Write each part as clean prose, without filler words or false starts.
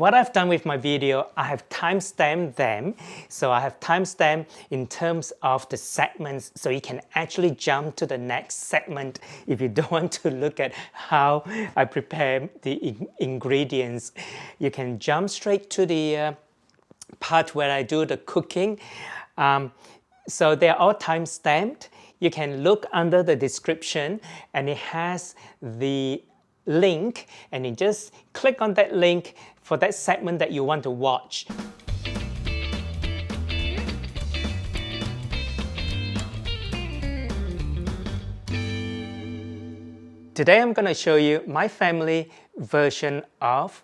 What I've done with my video, I have timestamped them. So I have timestamped in terms of the segments, so you can actually jump to the next segment if you don't want to look at how I prepare the ingredients. You can jump straight to the part where I do the cooking. So they're all timestamped. You can look under the description and it has the link, and you just click on that link for that segment that you want to watch. Today I'm going to show you my family version of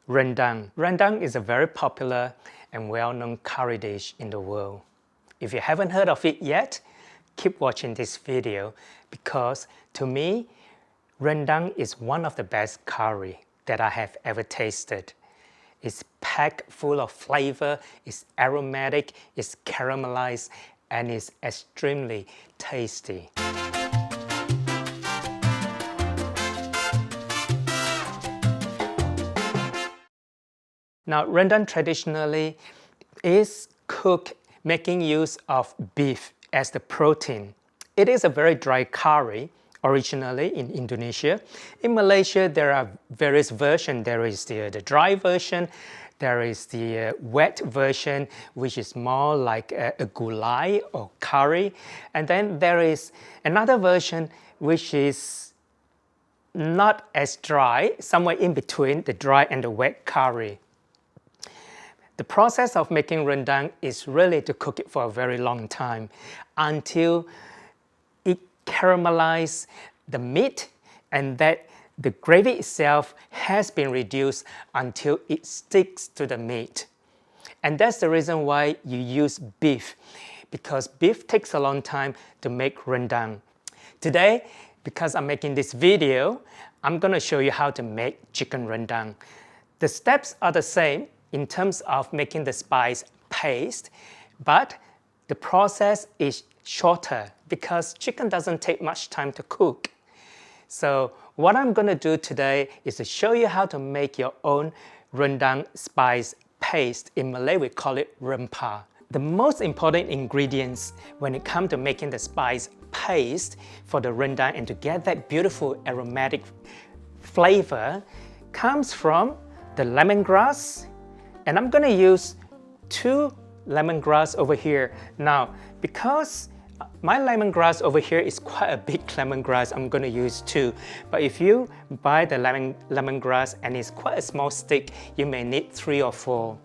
Rendang. Rendang is a very popular and well-known curry dish in the world. If you haven't heard of it yet, keep watching this video because to me, Rendang is one of the best curry that I have ever tasted. It's packed full of flavor, it's aromatic, it's caramelized, and it's extremely tasty. Now, Rendang traditionally is cooked making use of beef as the protein. It is a very dry curry, originally in Indonesia. In Malaysia, there are various versions. There is the dry version, there is the wet version, which is more like a gulai or curry. And then there is another version which is not as dry, somewhere in between the dry and the wet curry. The process of making rendang is really to cook it for a very long time until it caramelizes the meat and that the gravy itself has been reduced until it sticks to the meat. And that's the reason why you use beef, because beef takes a long time to make rendang. Today, because I'm making this video, I'm going to show you how to make chicken rendang. The steps are the same in terms of making the spice paste, but the process is shorter because chicken doesn't take much time to cook. So what I'm going to do today is to show you how to make your own rendang spice paste. In Malay, we call it rempah. The most important ingredients when it comes to making the spice paste for the rendang and to get that beautiful aromatic flavor comes from the lemongrass. And I'm going to use 2 lemongrass over here. Now, because my lemongrass over here is quite a big lemongrass, I'm going to use 2. But if you buy the lemongrass and it's quite a small stick, you may need 3 or 4.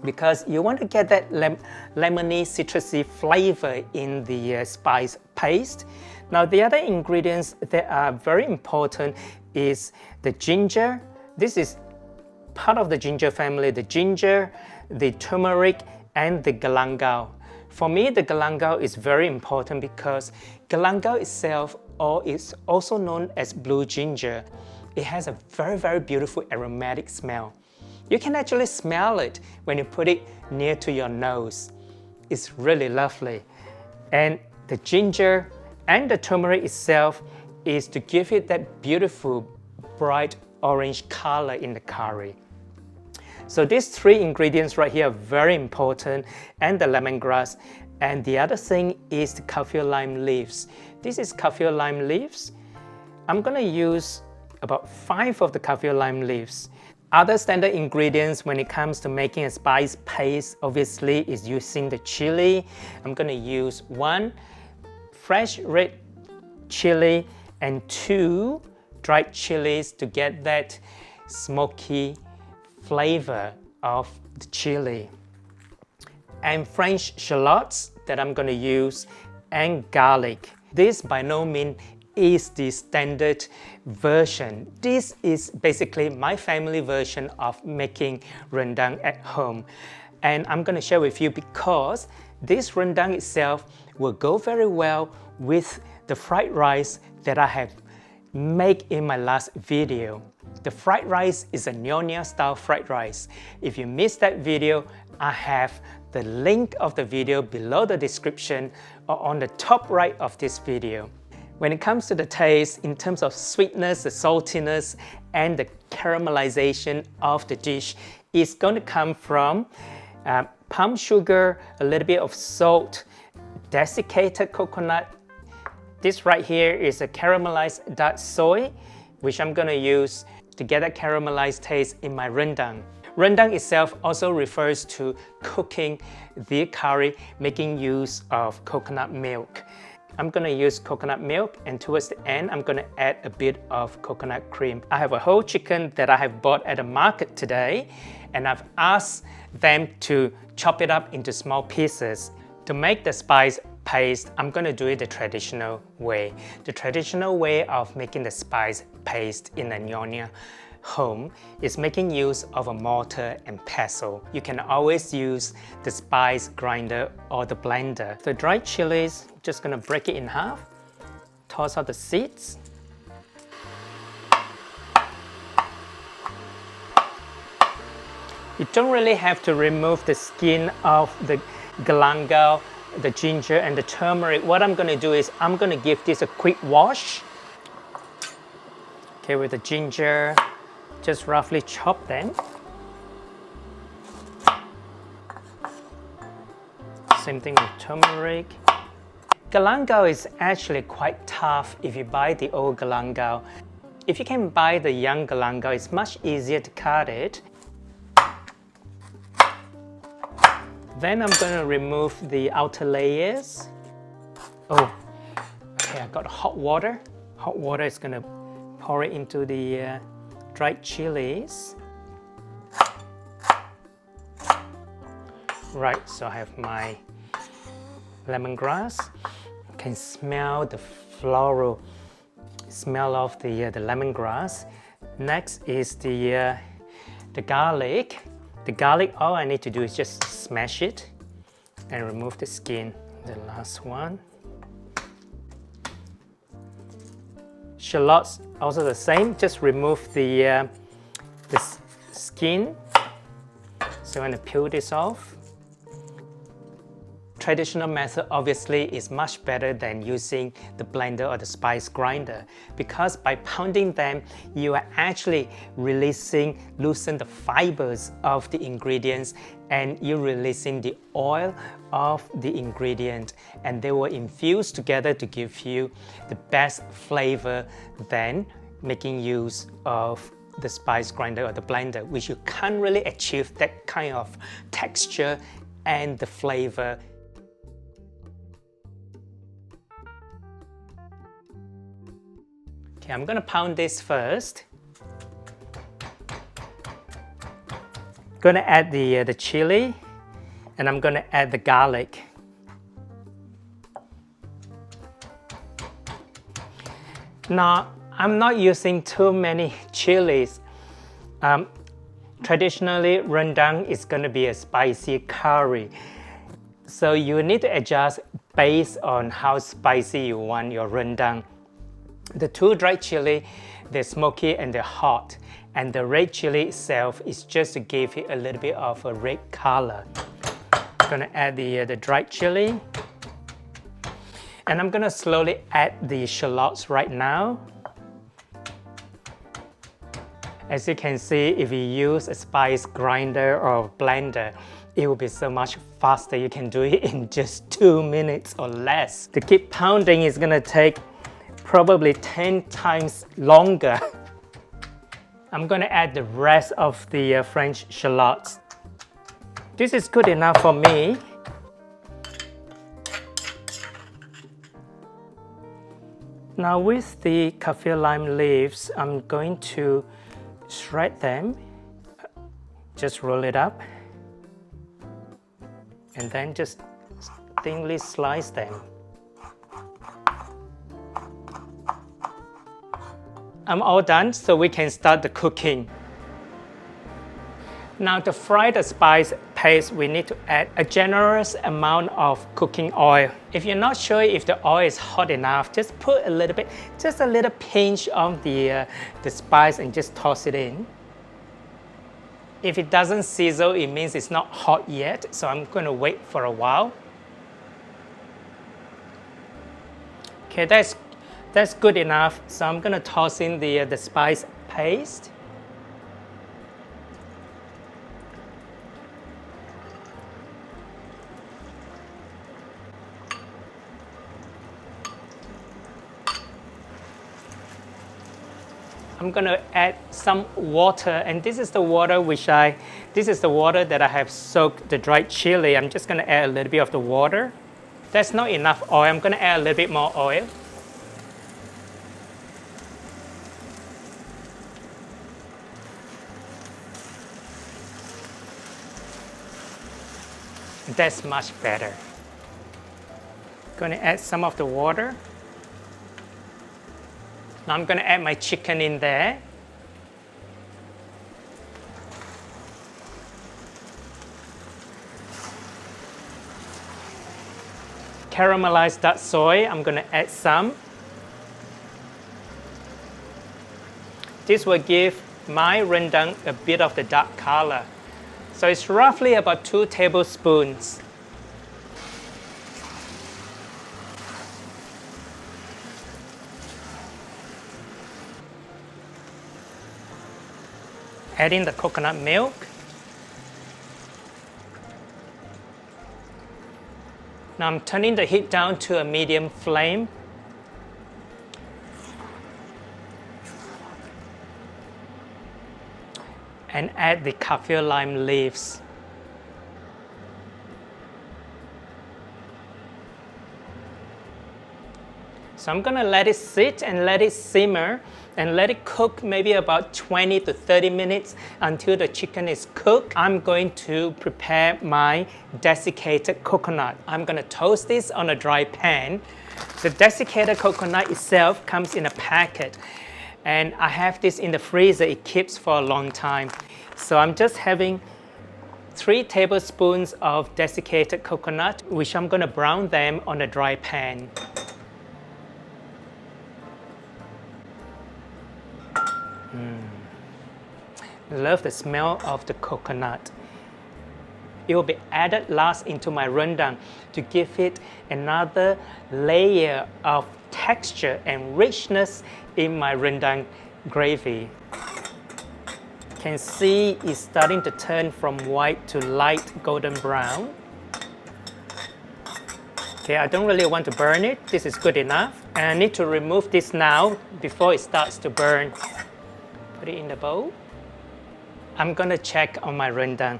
Because you want to get that lemony, citrusy flavor in the spice paste. Now, the other ingredients that are very important is the ginger. This is part of the ginger family, the ginger, the turmeric, and the galangal. For me, the galangal is very important because galangal itself is also known as blue ginger. It has a very, very beautiful aromatic smell. You can actually smell it when you put it near to your nose. It's really lovely. And the ginger and the turmeric itself is to give it that beautiful, bright orange color in the curry. So these 3 ingredients right here are very important, and the lemongrass. And the other thing is the kaffir lime leaves. This is kaffir lime leaves. I'm going to use about 5 of the kaffir lime leaves. Other standard ingredients when it comes to making a spice paste, obviously, is using the chili. I'm going to use 1 fresh red chili and 2 dried chilies to get that smoky flavor of the chili, and French shallots that I'm going to use, and garlic. This by no means is the standard version. This is basically my family version of making rendang at home, and I'm going to share with you because this rendang itself will go very well with the fried rice that I have made in my last video. The fried rice is a Nyonya style fried rice. If you missed that video, I have the link of the video below the description or on the top right of this video. When it comes to the taste, in terms of sweetness, the saltiness, and the caramelization of the dish, it's going to come from palm sugar, a little bit of salt, desiccated coconut. This right here is a caramelized dark soy, which I'm going to use to get that caramelized taste in my rendang. Rendang itself also refers to cooking the curry, making use of coconut milk. I'm going to use coconut milk, and towards the end, I'm going to add a bit of coconut cream. I have a whole chicken that I have bought at the market today, and I've asked them to chop it up into small pieces. To make the spice paste, I'm going to do it the traditional way. The traditional way of making the spice paste in a Nyonya home is making use of a mortar and pestle. You can always use the spice grinder or the blender. The dried chilies, just gonna break it in half, toss out the seeds. You don't really have to remove the skin of the galangal, the ginger and the turmeric. What I'm gonna do is I'm gonna give this a quick wash. Okay, with the ginger, just roughly chop them. Same thing with turmeric. Galangal is actually quite tough if you buy the old galangal. If you can buy the young galangal, it's much easier to cut it. Then I'm going to remove the outer layers. Oh, okay, I got hot water. Hot water is going to pour it into the dried chilies. Right, so I have my lemongrass. You can smell the floral smell of the lemongrass. Next is the garlic. The garlic, all I need to do is just smash it and remove the skin. The last one. Shallots, also the same, just remove the skin. So I'm going to peel this off. Traditional method obviously is much better than using the blender or the spice grinder, because by pounding them, you are actually loosen the fibers of the ingredients, and you're releasing the oil of the ingredient, and they will infuse together to give you the best flavor than making use of the spice grinder or the blender, which you can't really achieve that kind of texture and the flavor. Okay, I'm gonna pound this first. Gonna add the chili, and I'm gonna add the garlic. Now, I'm not using too many chilies. Traditionally, rendang is gonna be a spicy curry. So you need to adjust based on how spicy you want your rendang. The two dried chili, they're smoky and they're hot, and the red chili itself is just to give it a little bit of a red color. I'm gonna add the dried chili, and I'm gonna slowly add the shallots right now. As you can see, if you use a spice grinder or blender, it will be so much faster. You can do it in just 2 minutes or less. To keep pounding is gonna take probably 10 times longer. I'm gonna add the rest of the French shallots. This is good enough for me. Now with the kaffir lime leaves, I'm going to shred them. Just roll it up and then just thinly slice them. I'm all done, so we can start the cooking. Now to fry the spice paste, we need to add a generous amount of cooking oil. If you're not sure if the oil is hot enough, just put a little bit, just a little pinch of the spice and just toss it in. If it doesn't sizzle, it means it's not hot yet, so I'm going to wait for a while. Okay, that's That's good enough, so I'm gonna toss in the spice paste. I'm gonna add some water, and this is the water that I have soaked the dried chili. I'm just gonna add a little bit of the water. That's not enough oil. I'm gonna add a little bit more oil. That's much better. Gonna add some of the water. Now I'm gonna add my chicken in there. Caramelized that soy, I'm gonna add some. This will give my rendang a bit of the dark color. So it's roughly about 2 tablespoons. Add in the coconut milk. Now I'm turning the heat down to a medium flame. And add the kaffir lime leaves. So I'm gonna let it sit and let it simmer and let it cook maybe about 20 to 30 minutes until the chicken is cooked. I'm going to prepare my desiccated coconut. I'm gonna toast this on a dry pan. The desiccated coconut itself comes in a packet, and I have this in the freezer. It keeps for a long time. So I'm just having 3 tablespoons of desiccated coconut, which I'm gonna brown them on a dry pan. Love the smell of the coconut. It will be added last into my rendang to give it another layer of texture and richness in my rendang gravy. You can see it's starting to turn from white to light golden brown. Okay, I don't really want to burn it. This is good enough. And I need to remove this now before it starts to burn. Put it in the bowl. I'm gonna check on my rendang.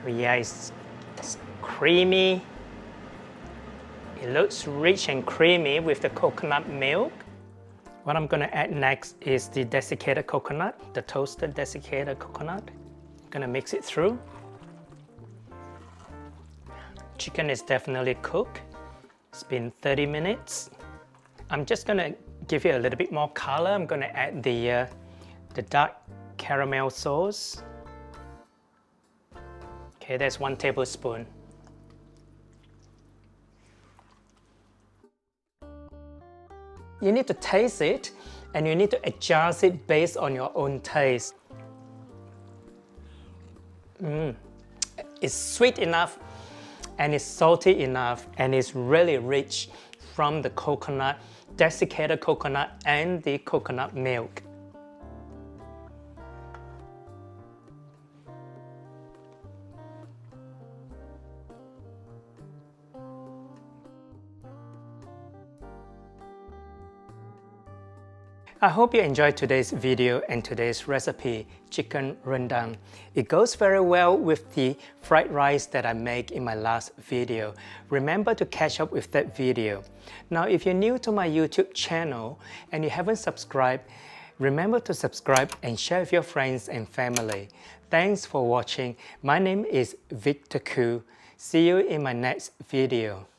Yeah, it's creamy. It looks rich and creamy with the coconut milk. What I'm gonna add next is the desiccated coconut, the toasted desiccated coconut. I'm gonna mix it through. Chicken is definitely cooked. It's been 30 minutes. I'm just gonna give it a little bit more color. I'm gonna add the dark caramel sauce. Okay, that's 1 tablespoon. You need to taste it, and you need to adjust it based on your own taste. It's sweet enough, and it's salty enough, and it's really rich from the coconut, desiccated coconut, and the coconut milk. I hope you enjoyed today's video and today's recipe, chicken rendang. It goes very well with the fried rice that I make in my last video. Remember to catch up with that video. Now, if you're new to my YouTube channel and you haven't subscribed, remember to subscribe and share with your friends and family. Thanks for watching. My name is Victor Koo. See you in my next video.